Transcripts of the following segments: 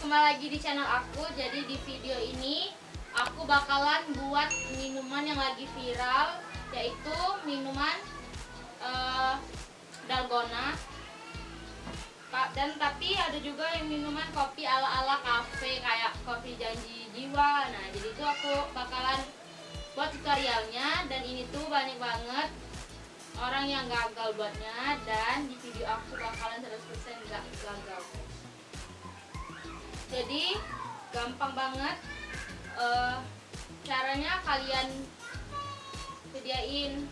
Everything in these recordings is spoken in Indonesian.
kembali lagi di channel aku. Jadi di video ini aku bakalan buat minuman yang lagi viral, yaitu minuman dalgona. Dan tapi ada juga yang minuman kopi ala-ala kafe kayak kopi janji jiwa. Nah, jadi itu aku bakalan buat tutorialnya, dan ini tuh banyak banget orang yang gagal buatnya, dan di video aku bakalan 100% gak gagal. Jadi gampang banget. Caranya kalian sediain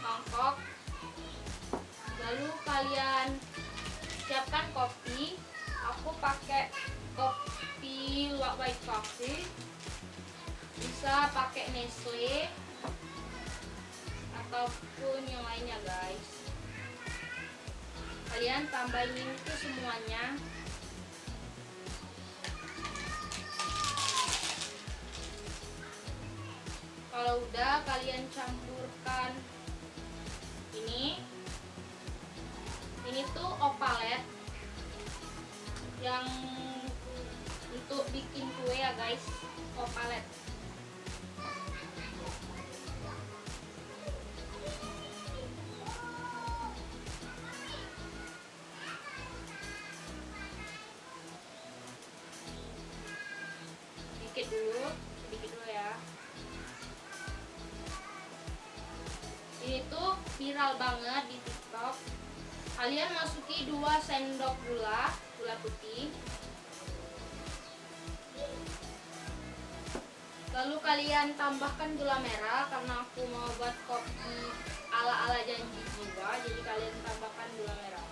mangkok, lalu kalian siapkan kopi. Aku pakai kopi white coffee, bisa pakai Nestle ataupun yang lainnya guys. Kalian tambahin itu semuanya. Kalau udah, kalian campurkan ini tuh opalet yang untuk bikin kue ya guys, opalet. Sedikit dulu ya. Ini tuh viral banget di TikTok. Kalian masuki 2 sendok gula putih. Lalu kalian tambahkan gula merah, karena aku mau buat kopi ala-ala janji jiwa, jadi kalian tambahkan gula merah.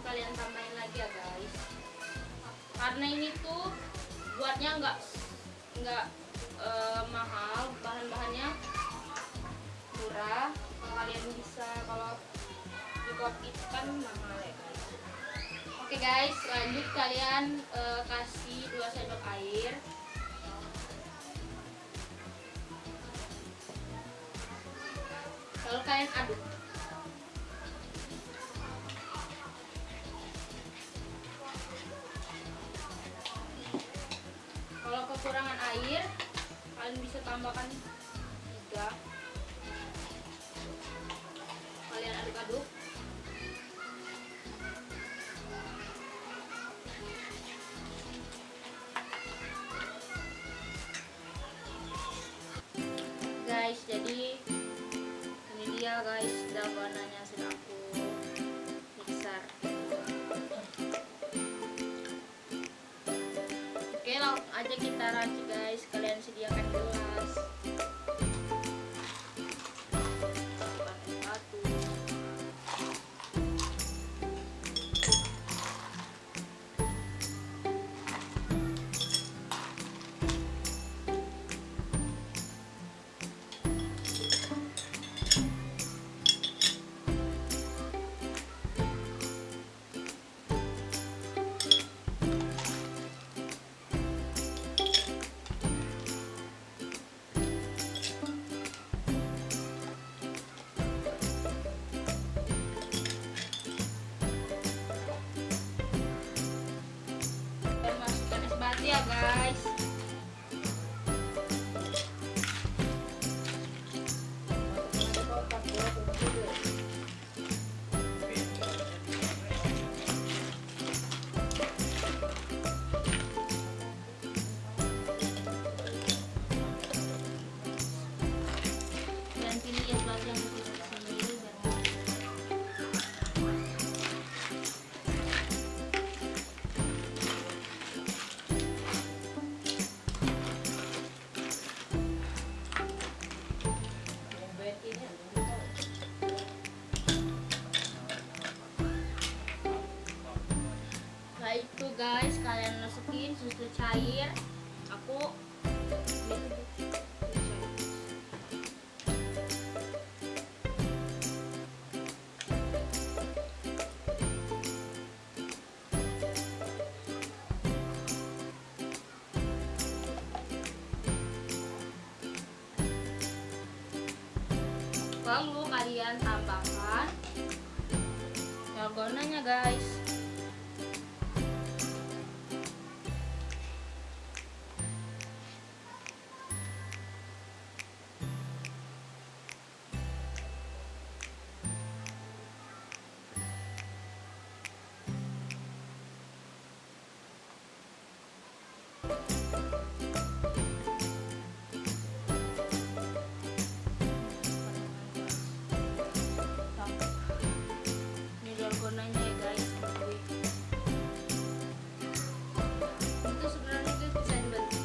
Kalian tambahin lagi ya guys, karena ini tuh buatnya nggak mahal, bahan-bahannya murah. Kalian bisa, kalau di kopi itu kan mahal ya guys. Oke guys, lanjut kalian kasih 2 sendok air. Lalu kalian aduk. Kalau kekurangan air, kalian bisa tambahkan 3. Kalian aduk-aduk. Guys, jadi ini dia guys, dalgonanya sudah aku mixer. Oke, langsung aja kita racik guys. Kalian sediakan gelas. Pakai batu. lalu kalian tambahkan dalgonanya guys. Ini dalgonanya ya guys. Itu sebenarnya guys bisa dibantu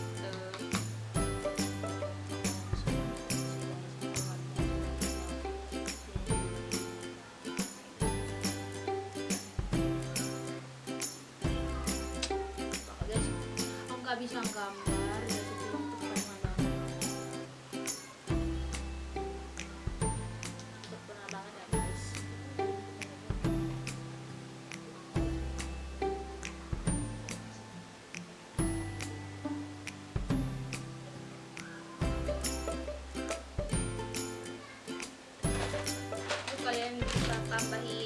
guys. Aku nggak bisa gambar ya, jadi untuk pemandangan sempurna banget ya guys. Itu kalian bisa tambahin